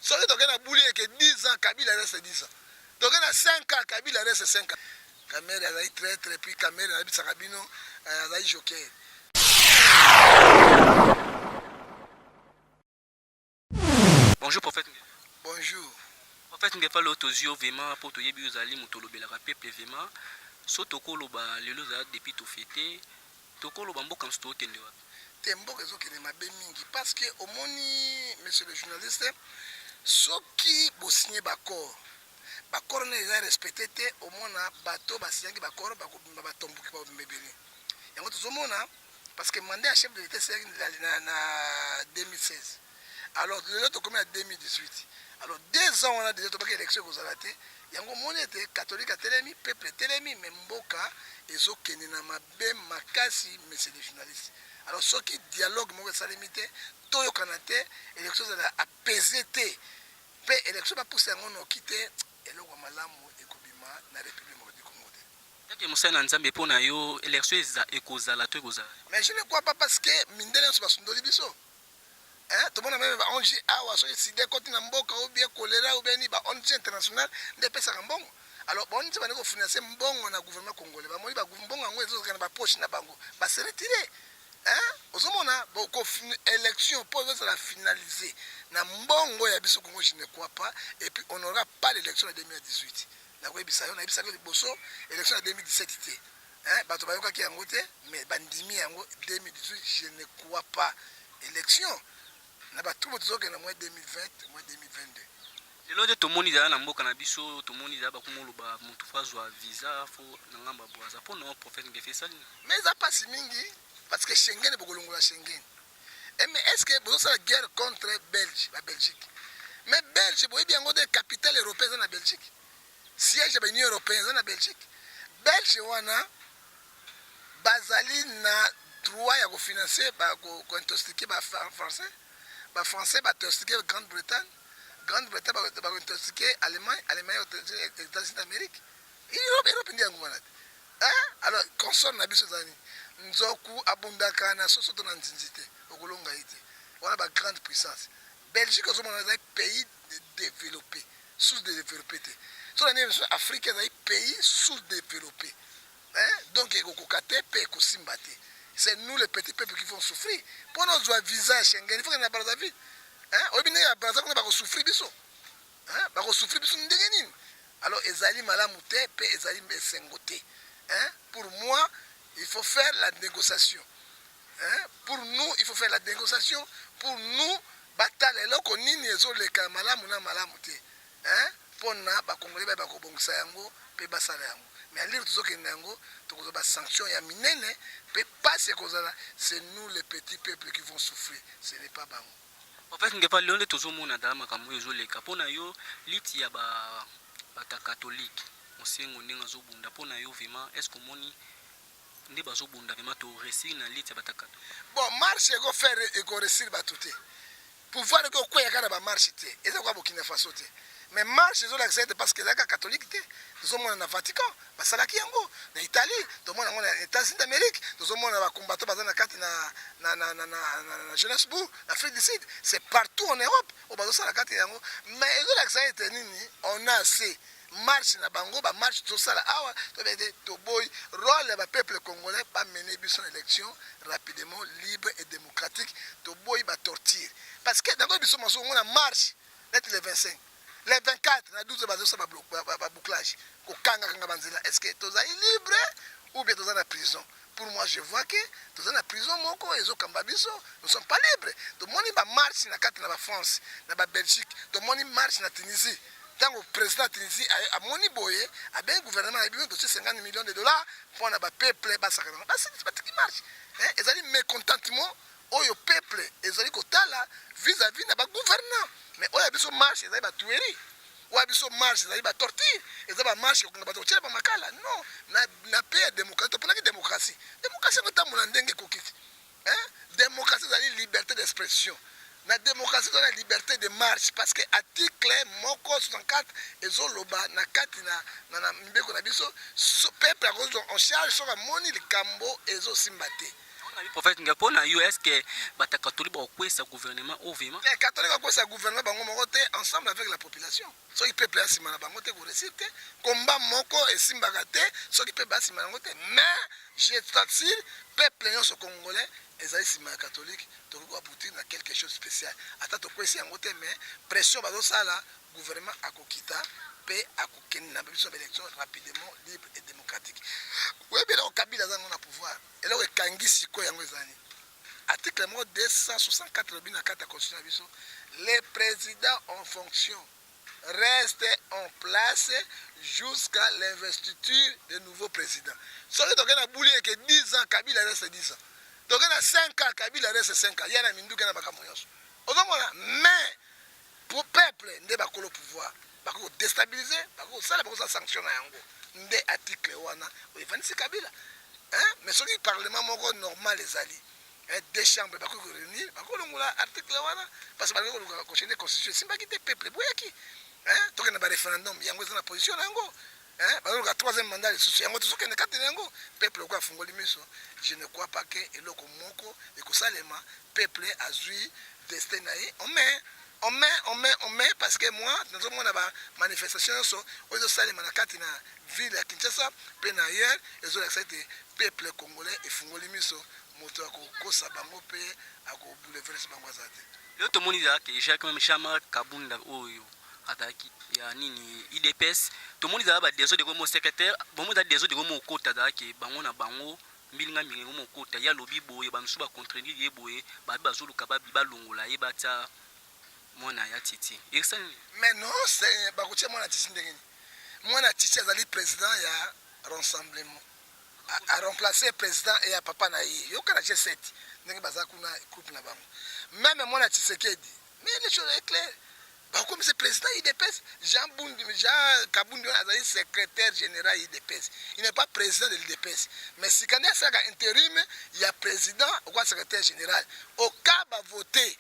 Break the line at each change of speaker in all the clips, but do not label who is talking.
Soki tokena buli que 10 ans Kabila reste 10 ans. Tokena 5 ans Kabila reste 5 ans. Caméra azali traître puis caméra na bisaka bino azali joker.
Bonjour prophète.
Bonjour.
Prophète Ngefa l'otozio vraiment pour to yebi ozali motolobela ka peuple vraiment so tokoloba lelo za depuis to fêter tokoloba mboka msto tende wapi.
Tembo ezokene mabe mingi parce que omoni monsieur le journaliste soki bosigné baccord ne eza respecté te omona bato basignaki baccord bakobima batomboki babimebele yango tozomona parce que mandat ya chef de l'état c'est na 2016 alors lelo tokomi na 2018 alors 2 ans wana déjà tobaki élection ekozala te yango omoni ete catholique atelemi peuple etelemi me mboka ezokende na mabe makasi monsieur le journaliste. Alors ce qui dialogue moko esalemi te toyokana te élection ezala apaisé te mpe élection bapusa yango noki te eloko malamu ekobima na république moko du Congo te.
Yake mosala na nzambe mpo na yo élection ekozala to ekozala.
Mais je ne crois pas parce que mindele nyonso basundoli biso. Tomona meme ba ONG awa soki sida ekoti na mboka ou bien choléra ou bien ni ba ONG international nde epesaka mbongo. Alors ba ONG bandi kofinanse mbongo na gouvernement congolais bamoni mbongo yango ezozala na bapoche na bango base retire. Ozomona boko élection pour la finaliser na mbongo ya biso Congo je ne crois pas et puis on n'aura pas l'élection en 2018 na ko ebisa yo na ebisa ko liboso élection en 2017 te bato bayoka ki yango te mais bandimi yango 2018 je ne crois pas élection na bato botoke na mois 2020 mois 2022
lelo de tomoni za na mboka na biso tomoni za ba kumoloba mutu fazwa visa fo na ngamba boaza po no prophète Ngefa sali
mais ça passe mingi parce que Schengen est beaucoup longue Schengen. Mais est-ce que vous avez la guerre contre la Belgique? Mais Belgique, vous voyez bien que la capitale européenne est en Belgique. Siège de l'Union européenne est en Belgique. Belgique, wana bazali na droit ya financer ko intoxiquer ba français. Ba français ba intoxiquer Grande-Bretagne. Grande-Bretagne ba intoxiquer Allemagne, Allemagne aux États-Unis d'Amérique. Europe ndi yango wana. Alors consort na biso zani. Nzoku abundaka na sosoto na nzinzite okolonga ite wana ba grande puissance Belgique ozomona za pays développé sous-développé te so na nime Afrique za pays sous-développé donc ekokokate pe kosimbate c'est nous les petits peuples qui vont souffrir pour nos joie visa Schengen il faut que na Brazzaville obine ya Brazzaville ba ko souffrir biso ba ko souffrir biso ndenge nini alors ezali malamu te pe ezali mesengote pour moi il faut faire la négociation. Pour nous, il faut faire la négociation. Pour nous, bataille là qu'on n'y est le cas malamu na malamu te. Pour na ba congolais ba ko bongisa yango pe basala yango. Mais ali tout ce yango to ko ba sanction ya minene pe pas ce kozala c'est nous les petits peuples qui vont souffrir. Ce n'est pas bango.
En fait Ngefa lelo tozomona dama kamo ezoleka pona yo liti ya ba catholique. Osengo ndinga zobunda pona yo vraiment est-ce que moni ndi bazobunda vraiment to réussir na liti bataka
bon marche ego faire ego réussir batute pouvoir ego kwya kana ba marche te eza kwa Burkina Faso te mais marche zo l'accepte parce que la catholique te tozomona na Vatican basalaki yango na Italie tozomona ngo na États-Unis d'Amérique tozomona ba combattant bazana kati na Johannesburg Afrique du Sud c'est partout en Europe au bazo sala kati yango mais ego l'accepte nini on a assez marche na bango ba marche tout ça là awa to boy rôle ba peuple congolais pas mener une élection rapidement libre et démocratique to boy ba torture parce que dans biso maso on a marche lettre le 25 le 24 na 12 bazo ça ba bouclage ko kanga banzela est-ce que toza libre ou bien toza na prison pour moi je vois que toza na prison moko ezo kamba biso nous sommes pas libres to moni ba marche na kati na ba France na ba Belgique to moni marche na Tunisie. Tant que le président Tunisie a moni boye, a bien gouvernement a besoin de 50 millions de dollars pour le peuple basakana. C'est pas qui marche. Ils ont mécontentement au peuple, ils ont kotala vis-à-vis de gouvernement. Mais au yabiso marche, ils ont tuerie. Au yabiso marche, ils ont torture. Ils ont marche, ils ont tuerie ba makala. Non, na paix démocratie, pour la démocratie. Démocratie non ta monandenge kokiti. Démocratie c'est la liberté d'expression. La démocratie donne la liberté de marche parce que article moko 64 ezoloba na kati na mbeko na biso peuple on charge sur la moni le cambo ezo simbate.
On a vu prophète Ngapona est-ce que bata catholique ba kwesa gouvernement au vraiment.
Les catholiques ba kwesa gouvernement bango moko te en ensemble avec la population. Ce qui peut plaire, c'est que vous réussissez. Combat moko et simbagate, ce qui peut plaire, c'est mais j'ai traduit, peuple ce congolais, et ça c'est catholique, donc on va aboutir à quelque chose de spécial. Attends, tu peux essayer en mais pression, ça là, gouvernement à Kokita, paix à Kokeni, n'a pas besoin d'élection rapidement, libre et démocratique. Oui, mais là, au Kabila, on a pouvoir. Et là, au Kangi, Siko, Yangwezani. Article 264 de la carte constitutionnelle, les présidents en fonction restent en place jusqu'à l'investiture de nouveaux présidents. Ce qui est boulé que 10 ans, Kabila reste 10 ans. Donc, il y a 5 ans, Kabila reste 5 ans. Il y a un mindou qui a un mais, pour le peuple, il y a un pouvoir. Il faut déstabiliser, il faut sanctionner. Il y a un article, il faut faire Kabila. Mais ce qui est le parlement normal, les alliés. Des chambres bako réunir bako longola article wana parce que bako continuer constitution simba kite peuple boyaki to kana ba référendum yango za na position yango bako ka troisième mandat le souci yango to kana kate yango peuple ko afungoli miso je ne crois pas que eloko moko ekosalema peuple azui destin nae on met parce que moi nous avons une manifestation so ozo salema na kati na ville ya Kinshasa pe na ailleurs ezo accepter peuple congolais efungoli miso moto akokosa bango pe akobouleverse bango azate
leo tomoni zake Jacques Mshama Kabunda oyo ataki ya nini IDPS tomoni za ba deso de comme secrétaire bomo da deso de comme kota zake bango na bango mbilinga mingi mo kota ya lobi boye ba msuba contredire ye boye ba bazulu kababi balongola ye bata mona ya titi
mais non c'est ba kotia mona titi ndengeni mona titi azali président ya rassemblement a remplacé le président et à papa naï. Yo kana G7 ndenge bazakuna couple na bango. Même moi na Tshisekedi. Mais les choses sont claires. Bah comme c'est président IDPS, Jean Kabundu est secrétaire général IDPS. Il n'est pas président de l'IDPS. Mais si quand il y a intérim, il y a président ou secrétaire général. Au cas va voter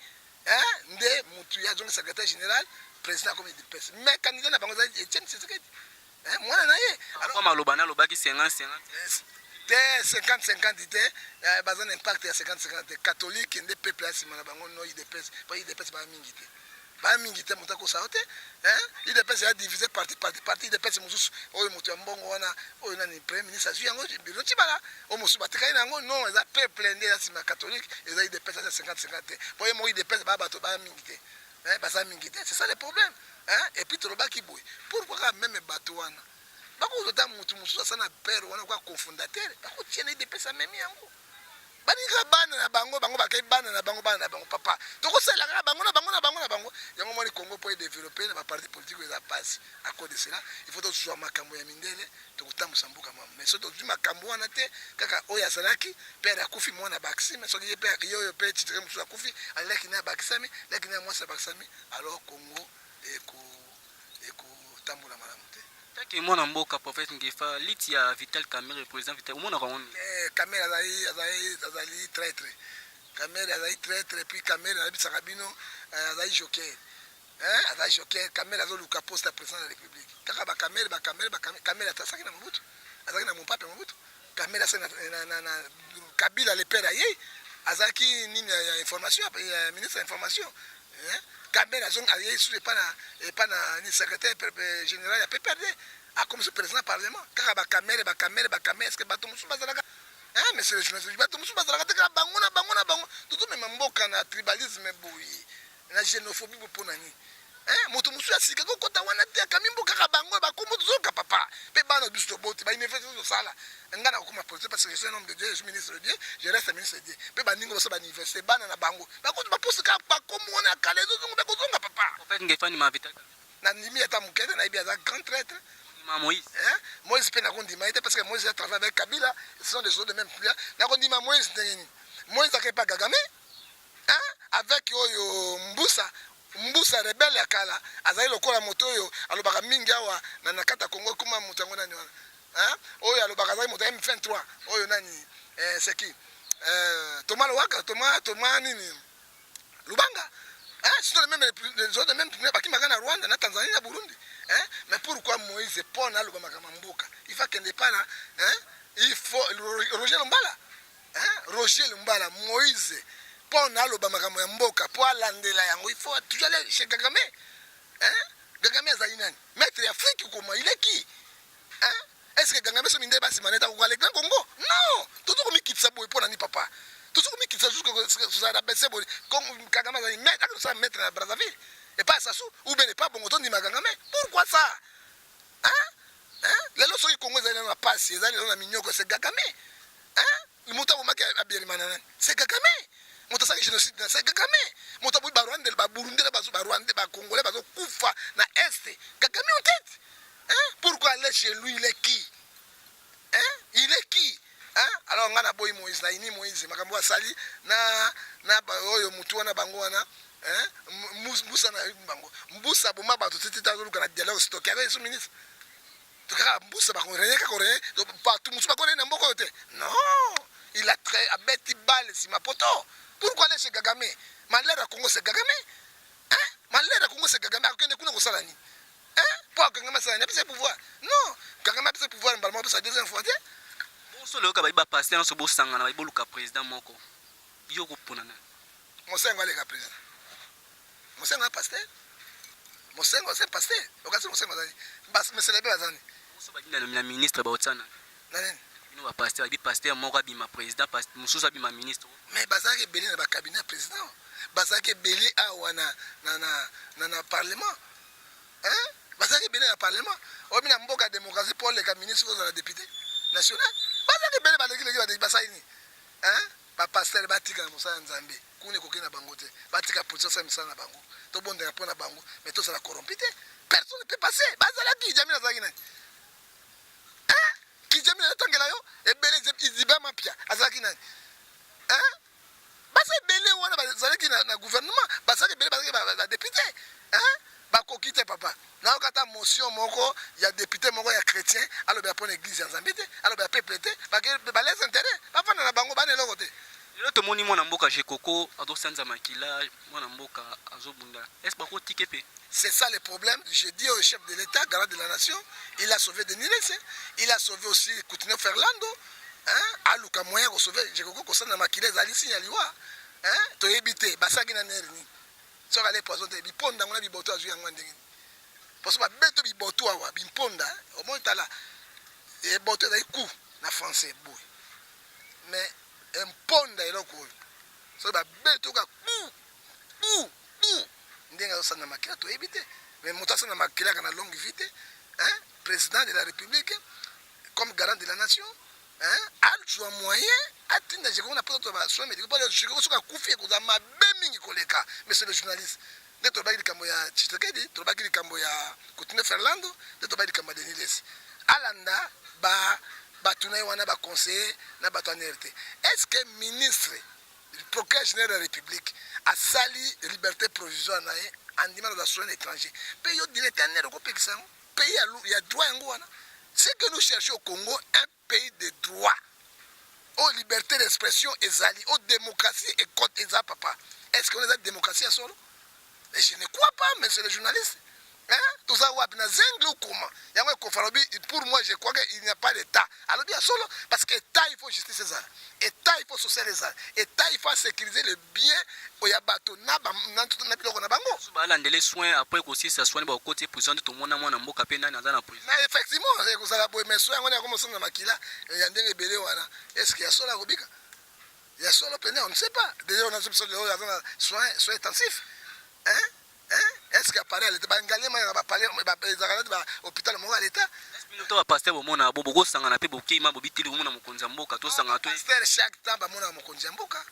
de Moutuya donc secrétaire général, président comme IDPS. Mais candidat na bango Etienne Tshisekedi. Moi na yé.
Alors comme Alobana lobaki 50
50-50 bazan impact ya 50-50 catholique des peuples asimana bango no IDPS pas IDPS ba mingite mutako saote IDPS ya divisé parti IDPS mususu oyo mutu mbongo wana oyo nani premier ministre azu yango biro tibala o musu batika yango non eza peuple ndé asimana catholique eza IDPS ya 50-50 boye mo IDPS ba bato ba mingite baza mingite c'est ça le problème et puis tolobaki boy pourquoi même bato wana bako zota mutu mususu sana père wana kwa cofondateur bako tiene de pesa memi yango baninga bana na bango bakai bana na bango papa toko sala ka bango yango moni Congo pour développer na parti politique eza passe à cause de cela il faut toujours makambo ya mindele tokutamu sambuka mama mais so to makambo wana te kaka oya salaki père akufi mwana baksime so ki père yoyo pe titre mususu akufi alaki na baksami lakini na mwasa baksami alors Congo eko tambula malamu te.
Taki mwana mboka prophète Ngefa liti ya Vital Kamerhe président Vital umona kwa nini
Kamerhe azali traître Kamerhe azali traître puis Kamerhe na bisaka bino azali joker azali joker Kamerhe azoluka poste président de la République kaka ba Kamerhe atasaki na Mobutu azaki na Mopape Mobutu Kamerhe asaki na Kabila le père aye azaki nini ya information ya ministre information Kamerhe aye sous pas na ni secrétaire général ya PPRD comme ce président parlement kaka ba Kamerhe est-ce que bato musu bazalaka mais c'est le journaliste bato musu bazalaka te kaka bango tout même mboka na tribalisme boyi na xénophobie pona ni moto musu asika ko kota wana te kamimbo kaka bango ba komo zoka papa pe bana biso boti ba université zo sala ngana ko ma politique parce que je suis un homme de Dieu je suis ministre de Dieu je reste ministre de Dieu pe ba ningo so ba université bana na bango ba ko ba poste ka ba komo wana kale zo zo ba ko zonga papa
en fait Ngefa ni ma Vital
na nimi ata mukete na ibi za grand traître
Moïse
Moïse pe na kondima ite parce que Moïse a travaillé avec Kabila ce sont des choses de même plus na kondima Moïse Moïse a pas Kagame avec oyo Mbusa rebelle ya kala azali lokola moto oyo alobaka mingi awa na nakata Congo kuma mutango nani wana oyo alobaka azali moto M23 oyo nani c'est qui Thomas Lowaka Thomas nini Lubanga ce sont les autres même baki magana Rwanda na Tanzanie na Burundi mais pourquoi Moïse pon na lobaka mamboka il faut qu'il ne pas là il faut Roger Lumbala Moïse pon na lobaka mamboka po alandela yango il faut toujours aller chez Kagame nsima neta kokala grand Congo non tozo komikitisa boye mpona ni papa tozo komikitisa jusqu'à baisser boye comme Kagame azali maître akosala maître na Brazzaville et pas Sassou ou bien pas bongo tondima Kagame pourquoi ça lelo soki Congo ezali na pasi ezali na minyoko c'est Kagame moto akomaki abirimana nani c'est Kagame moto asaki génocide c'est Kagame moto aboyi barwandele baburundele barwandele bakongolais bazokufa na este Kagame en tête pourquoi aller chez lui il est qui il est qui alors ngana boyi Moïse na ini Moïse makambo asali na oyo mutu wana bango wana mbusa na bango mbusa boma bato tete azoluka na dialogue stock avec son ministre tukaka mbusa bakoreneka korene partout musu bakorene na mboko te non il a très abeti balle si ma poto pourquoi aller chez Kagame malheur à Congo c'est Kagame malheur à Congo c'est Kagame akende kuna ko sala ni pour Kagame ça n'a pas pouvoir non Kagame a pas pouvoir normalement pour sa deuxième fois
bon solo ka ba passer en so bo sangana ba boluka président moko yo ko ponana
Mosengo ale ka président Mosengo a pasteur Mosengo c'est pasteur okasi Mosengo zani bas mais célébrer bazani
so ba dinda na ministre ba otsana
nani
no ba pasteur bi pasteur moko bima président pasteur mususa bima ministre
mais bazaki belé na ba cabinet président bazaki belé awa na parlement bazaki belé na parlement obi na mboka démocratie pour les ministres aux députés national bazaki belé baleki basaini ba pasteur batika na mosala nzambe kune kokena bango te batika position sa misala na bango to bonde na pona bango mais to sala corrompité personne ne peut passer bazala ki jamina zaki nani ki jamina tangela yo e belé iziba mapia azaki nani basa belé wana bazalaki na gouvernement basaki belé bazaki ba député bakoki te papa na okata motion moko ya député moko ya chrétien alobi apona église ya nzambe te alobi apeuple te balese intérêt bafanda na bango bana eloko te
lelo tomoni mwana mboka jekoko azosanza makila mwana mboka azobunda est-ce bako tike pe
c'est ça le problème je dis au chef de l'état garant de la nation il a sauvé Denis Lesse il a sauvé aussi Coutinho Fernando aluka moyen ko sauver jekoko ko sanza makila ezali sinya liwa toyebi te basaki na nerni soka le poison te biponda ngona biboto azu yango ndenge parce que babeto biboto awa bimponda au moins tala et boto da coup na français boy mais imponda eloko so babeto ka ndenge osana makila toyebi te mais moto asana makila kana longue vite président de la république comme garant de la nation aljoua moyen atinda jeko na poto ba soin médical pour jeko soka kufi ko za mabe mingi koleka monsieur le journaliste de to baki kambo ya Tshisekedi to baki kambo ya Coutinho Fernando de to baki kambo Denis Lesse alanda ba tunai wana ba conseiller na ba tonerte est-ce que ministre procureur général de la République a sali liberté provisoire na en demande de soins étrangers pays directeur ne ko pekisa pays ya droit ngo wana c'est que nous cherchons au Congo un pays de droit, aux libertés d'expression ezali, aux démocraties et code eza papa. Est-ce qu'on a une démocratie à solo? Mais je ne crois pas, monsieur le journaliste. Tout ça, pour moi, je crois qu'il n'y a pas d'État. Alors, bien solo, parce que l'État, il faut justice ça. L'État, il faut social ça. L'État, il faut sécuriser le bien au Yabato.
Les soins après aussi, ça soigne au côté prison de tout le monde.
Effectivement, mais soins, on a commencé à maquiller. Il y a des bébés. Est-ce qu'il y a solo à Rubika? Il y a solo péné, on ne sait pas. Déjà, on a soins intensifs. Est-ce qu'il apparaît à l'État? Hôpital à l'État.
Pasteur bomona boboko sanga na pe boki ma bobitili bomona mokonzi mboka to sanga to
pasteur chaque temps bamona mokonzi mboka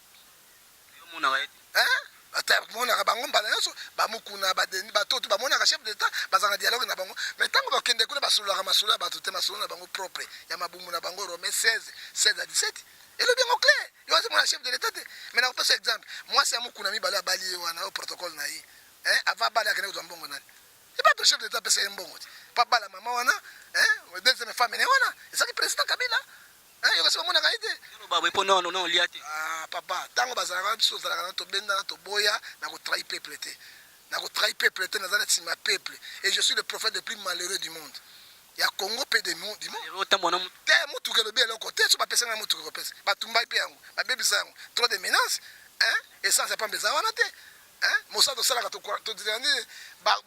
mona right
ata mona bango mbala nyonso bamukuna badeni batoto bamona ka chef d'état bazanga dialogue na bango mais tango bakende kuna basulaka masula bato te masula na bango propre ya mabumbu na bango Romains 16 à 17 et le bien au clair yo c'est mon chef de l'état mais na pas exemple moi c'est mukuna mi bala bali wana au protocole na yi avant bala kana ko mbongo nani c'est pas le chef d'état pesa mbongo pas bala mama wana deuxième femme ne wana c'est ça qui président Kabila yo kasi mona kaite
baba ipo non liati
papa tango bazalaka biso zalaka to benda na to boya na ko trahir peuple te na ko trahir peuple te na zana tsima peuple et je suis le prophète le plus malheureux du monde ya Congo pe de monde du monde
otamona
te mutu ke lobi eloko te so ba pesa na mutu ko pesa ba tumba pe yango ba bebisa yango trop de menaces et ça c'est pas mbeza wana te hein mosato sala to dizani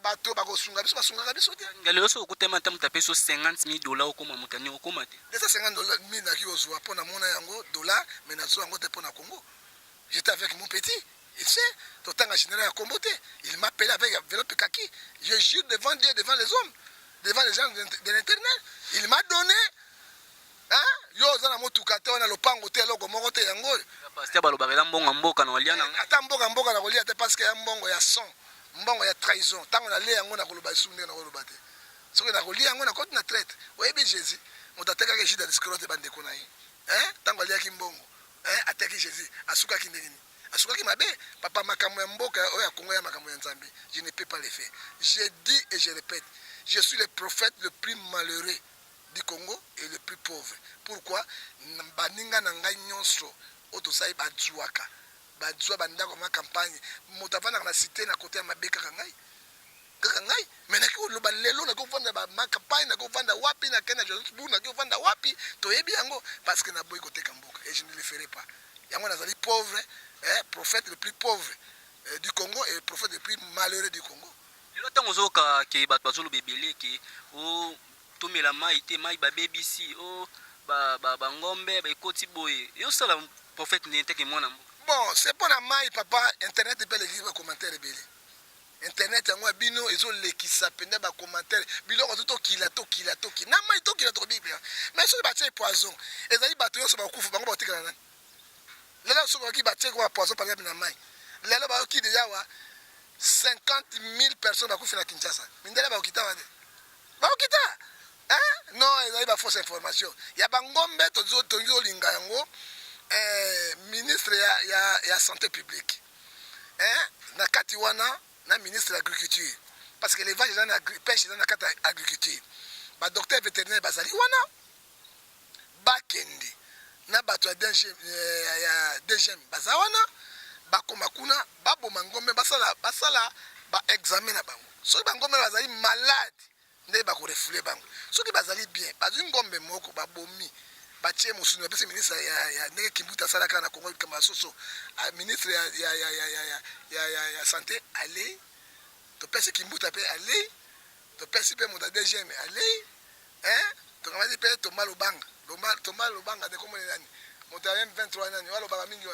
bato bakosunga biso basunga biso te
ngalo so okutema ta mutape so $50,000 okoma mutani okoma te
déjà $50,000 na ki ozwa pona mona yango dollar mais na zo yango te pona Congo. J'étais avec mon petit, il sait, totanga général à Comboté, il m'appelait avec enveloppe kaki, je jure devant Dieu, devant les hommes, devant les gens de l'internet, il m'a donné hein yo zana motuka te wana lopango te loko moko te yango
pasteur balobakela mbongo mboka na olia na
ata mboka na kolia te parce que ya mbongo ya son mbongo ya trahison tango na le yango na koloba sunde na koloba te soki na kolia yango na koti na traite oyebi Jésus motateka ke Judas Iscariote bandeko na ye hein tango aliaki mbongo hein ateki Jésus asukaki ndengini asukaki mabe papa makambo ya mboka oya Kongo ya makambo ya Nzambe je ne peux pas le faire je dis et je répète je suis le prophète le plus malheureux du Congo et le plus pauvre. Pourquoi? Baninga na ngai nyonso otosai badzuaka. Badzua banda ko ma campagne. Motavana na cité na côté ya mabeka kangai. Kangai, mais na ko loba lelo na ko vanda ba ma campagne na ko vanda wapi na kena Johannesburg na ko vanda wapi to yebi yango parce que na boy côté kamboka et je ne le ferai pas. Yango nazali pauvre, prophète le plus pauvre du Congo et le prophète le plus malheureux du Congo.
Lelo tango zoka ke bato bazolo bebele ke o tomela mai te mai babebisi o ba ngombe ba ekoti boye yo sala prophète n'était que mwana
bon c'est pas na mai papa internet peut les ba commentaire belé internet yango bino ezo lekisa penda ba commentaire biloko to kila na mai to kila to bible mais so ba tche poison ezali bato yo so ba kufu bango ba tikala nani lelo so ba ki ba tche ko poison par exemple na mai lelo ba ki déjà wa 50,000 personnes ba kufu na Kinshasa mindela ba okita wa ba okita hein non il y a fausse information il y a bangombe tozo linga yango ministre ya santé publique hein na kati wana na ministre de l'agriculture parce que l'élevage dans la pêche dans la kati agriculture ba docteur vétérinaire bazali wana bakendi na bato ya DGM bazawana bakoma kuna baboma ngombe basala ba examen na bango so bangombe bazali malade nde ba ko refouler bango soki bazali bien bazwi ngombe moko babomi batie musuni pese ministre ya ndenge Kimbuta salaka na Congo kama soso ministre ya santé allez to pese Kimbuta pe allez to pese pe moda DGM allez hein to kama pe to malobanga de comme nani moda M23 nani walo banga mingi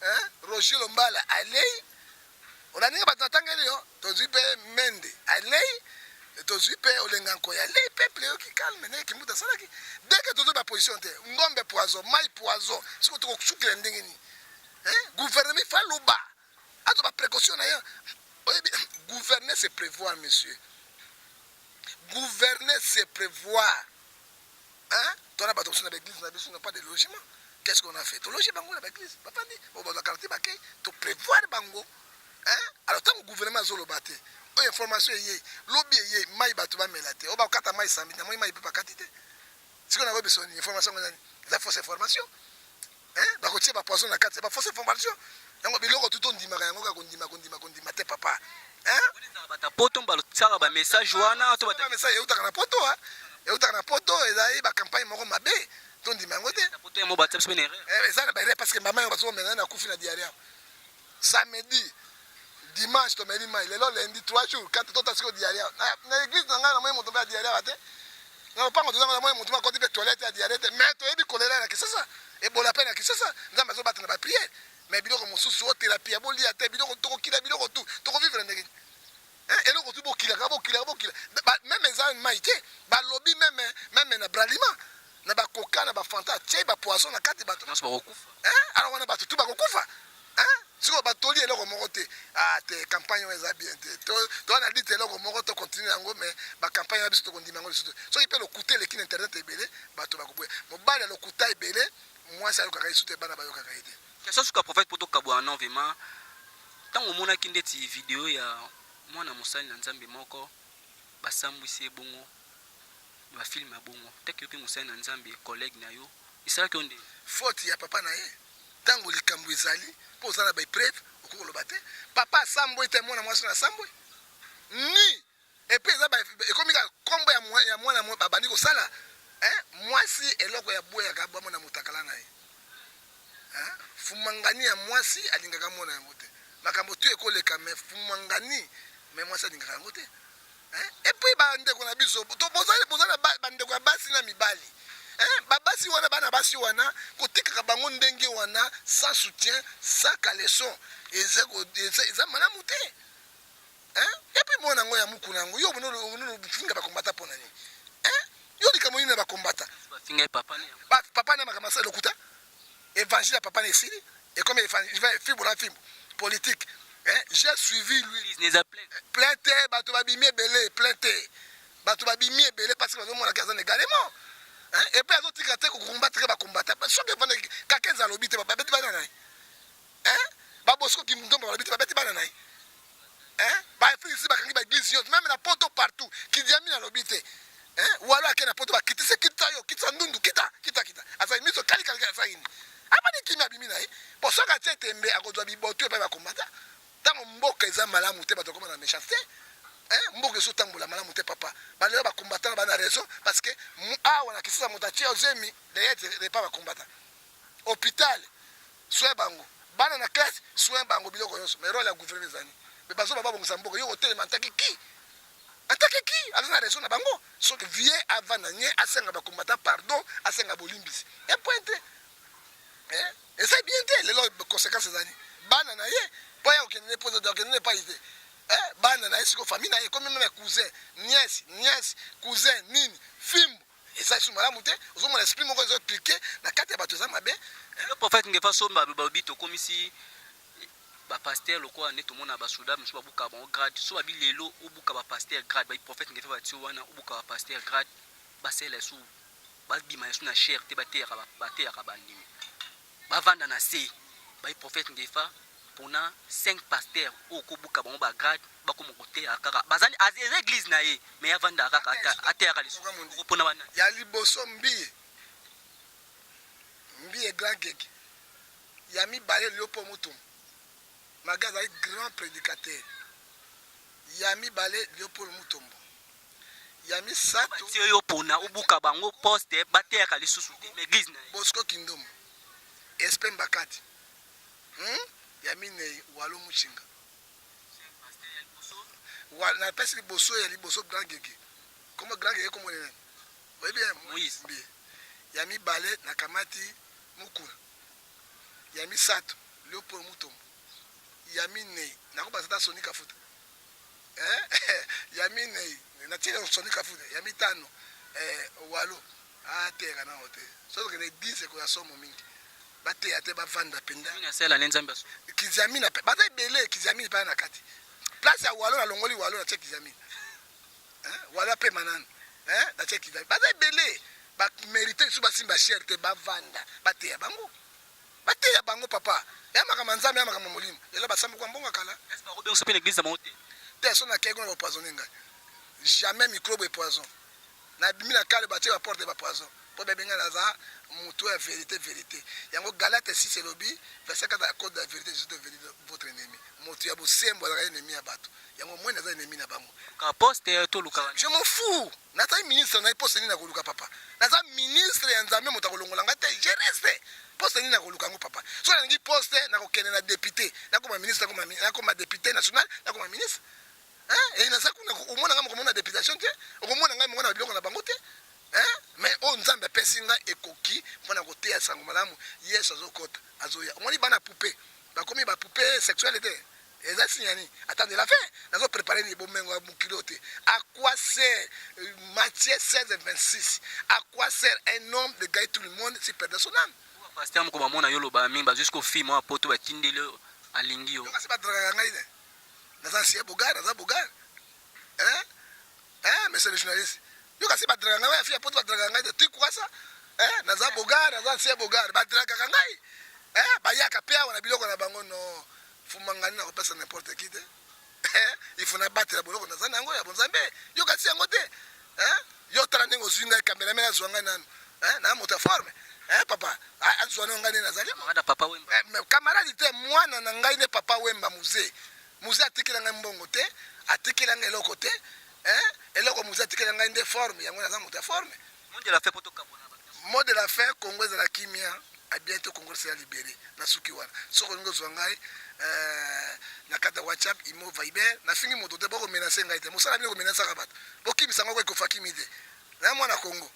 hein Roger Lombala allez on a ninga batanga leo to zipe mende allez tozwi pe olenga nkoya le peuple yo ki calme ne ki muta salaki dès que tozo ba position te ngombe poison mai poison siko to kusukela ndenge ni gouvernement fa loba ato ba précaution na yo gouverner c'est prévoir monsieur gouverner c'est prévoir hein tona ba to na l'église na biso na pas de logement qu'est-ce qu'on a fait to loger bango na l'église papa dit bon ba quartier ba kay to prévoir bango hein alors tant que gouvernement zo loba te o information yé lobby yé mai bato ba melate o ba kata mai sambi na mai pepa katite siko na besoin information ngani la fausse information hein ba ko tie ba poison na kati ba fausse information yango biloko tout on ndimaka yango ka kondima te papa hein
bata poto mbalo tsaka ba message wana to
ba message utaka na poto ha utaka na poto ezali ba campagne moko mabe to ndima ngote
poto ya mo ba tsepse ne
ezala ba parce que maman ba so mena na kufi na diarrhée samedi dimanche to meri mai lelo lundi 3 jours 4 tota siko diarrhée na église na ngana moi moto ba diarrhée ate na pango to ngana moi moto ba koti be toilette ya diarrhée mais to ebi kolera na kisasa e bola pe na kisasa nzamba zo batana ba prière mais biloko mosusu o thérapie boli ate biloko to kila biloko tout to vivre ndenge hein eloko tout bokila même ezan maïté ba lobby même na bralima na ba coca na ba fanta tie ba poison na kati bato
na so bakufa
hein alors wana bato tout ba kokufa hein siko batoli eloko moko te te campagne eza bien te to na dit eloko moko to continuer yango mais ba campagne ya biso to kondima yango biso so il peut le coûter le kin internet ebele bato ba koboya mobali le coûter ebele moi ça yoka kai sute bana ba yoka kai te
kesa suka prophète poto kabwa non vraiment tango mona kindeti vidéo ya mwana mosali na nzambe moko basambwisi ebongo ba film ya bongo teke yopi mosali na nzambe collègue na yo isala ki onde
faute ya papa na ye tango likambo ezali po zana ba preuve okoloba te papa sambwe te mwana mwasi na sambwe ni et puis za ba ekomika kombo ya mwana mo babandi ko sala mwasi eloko ya boya ka bwa mwana mutakala na ye fumangani ya mwasi alingaka mwana yango te makambo tu ekoleka me fumangani me mwasi alingaka yango te. Et puis bandeko na biso to bozana bandeko ya basi na mibali. Babasi wana bana basi wana kotikaka bango ndenge wana sans soutien, sans caleçon eza malamu te. Et puis mwana ngo ya mukuna yango yo bono finga bakombata pona ni. Yo likamoni na bakombata.
Finga papa ni.
Papa na makamasa lokuta. Évangile papa na esili et comme évangile fibre la fibre politique. J'ai suivi lui. Plainte bato babimi belé plainte. Bato babimi belé parce que bazo mona kazana également. Et puis azotika te ko combattre ba combattre. So que vendre kakenza lobite ba beti bana nai. Ba bosko ki mdomba lobite ba beti bana nai. Ba ici ba kangi ba église même na poto partout qui diami na lobite. Ou alors que na poto ba kitise kita yo kitsa ndundu kita. Asa miso kali asa ini. Abani kimi abimi nai. Posoka tembe akozwa bibotu pa ba combattre. Tango mboka eza malamu te bato koma na méchanceté. Mboka ezo tambola malamu te papa. Balela ba combattant ba na raison parce que wana kisisa motachi ozemi de pas ba combattant. Hôpital soin bango. Bana na classe soin bango biloko yonso. Mais rôle ya gouvernement zani. Mais bazo baba bongo samboko yo hotel mantaki ki. Ataki ki azana raison na bango. So que vie avant na nye asenga ba combattant pardon asenga bolimbisi. Et pointe. Et c'est bien te les conséquences zani. Bana na ye Poya okene pose d'organiser pas idée. Bana na esiko famille na comme même cousin, nièce, cousin, nini, film. Et ça sur malamu te, ozo mon esprit moko zo expliquer na kati ya bato za mabe.
Le prophète ngefa somba babito comme si ba pasteur loko ane to mona ba soda mso babuka ba grade, so ba bilelo obuka ba pasteur grade, ba prophète ngefa ba ti wana obuka ba pasteur grade, ba sela su ba bima su na cher te ba terra ba ndimi. Ba vanda na se, ba prophète ngefa pona 5 pasteurs au kobuka bango ba grade bakomo kote akaka bazali az église na ye mais avanda akaka atera liso pona bana
ya liboso mbiye grand gege ya mi balé liopo mutum magaza grand prédicateur ya mi balé liopo mutombo ya mi sato
ti yo pona obuka bango poste batera liso te église na
Bosco Kindomo Espen Bakati Yamine walo muchinga na pesi liboso ya liboso grand gege comme grand gege comme on oui bien
Moïse
yami balé na kamati mukuna yami sato Léopold Mutombo yami ne na ko bazata sonika futa yami ne na tire sonika futa yami tano walo ateka na hotel so que les 10 ko ya somo mingi bate ya te ba vanda penda
mina sela nenzamba so
kizamina bata belé kizamina pa na kati place ya walo na longoli walo na check kizamina wala pe manana na check kizamina bata belé ba mériter su ba simba cherté ba vanda bate ya bango papa ya makama nzambe ya makama molimo ela basambu kwa mbonga kala
est-ce pas robin so pe l'église monte
te so na kego na poisonner nga jamais microbe poison na bimina kale ba tie porte ba poison po bebenga na za mutu ya vérité yango Galate 6 elobi verset 4 à cause de la vérité je te vérité votre ennemi mutu ya bosembo la ennemi ya bato yango moi naza ennemi na bango
ka poste to luka
je m'en fous nata ministre na poste ni na koluka papa naza ministre ya nzambe mutu kolongola ngate je reste poste ni na koluka ngo papa so na ngi poste na kokene na député na koma ministre na koma député national na koma ministre et na sakuna omona ngam komona députation te omona ngam ngona biloko na bango te mais on nzambe pesinga ekoki mpona koteya sango malamu yesu azokota azoya omoni bana poupée bakomi ba poupée sexuelle te eza signani attendez la fin nazo préparer ni bomengo mukilo te à quoi sert Matthieu 16:26 à quoi sert un homme de gagner tout le monde si perd son âme
pasteur mko bamona yolo ba mimba jusqu'au film wa poto ba tindele alingi yo
ngasi ba draga ngai ne naza sie bogar monsieur le journaliste yo kasi ba draga ngai afia poto ba draga ngai de tu quoi ça naza bogar naza sie bogar ba draga ngai ba yaka pe wana biloko na bango no fumangani na kopesa n'importe qui te il faut na battre la boloko naza nango ya bonzambe yo kasi yango te yo tala ndenge ozwinga cameraman azwanga nanu na moto forme papa azwana ngani nazali
mada papa wemba
camarade te mwana na ngai ne papa wemba musée atikela ngai mbongo te atikela ngai eloko te eloko musée atikela ngai nde forme yango naza moto forme
monde la fait poto kabona
mode la fin Congo za la kimia à bientôt Congo sera libéré na suki wana soko ngo zwangai na kata WhatsApp imo Viber na fingi moto te bako menacer ngai te mosala bino ko menacer ka bato bokimi sango ko faki mide na mwana Congo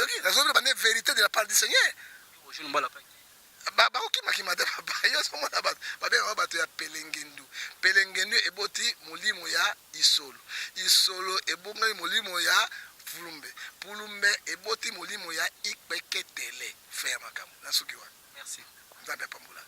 ok na zobela bande vérité de la part du Seigneur
ojo mbala pa
ba okima kimata papa yo so mona bato babenga bato ya pelengendu eboti molimo ya isolo ebonga molimo ya pulumbe eboti molimo ya ikpeketele faire makamu na suki wana
merci
nzambe pambula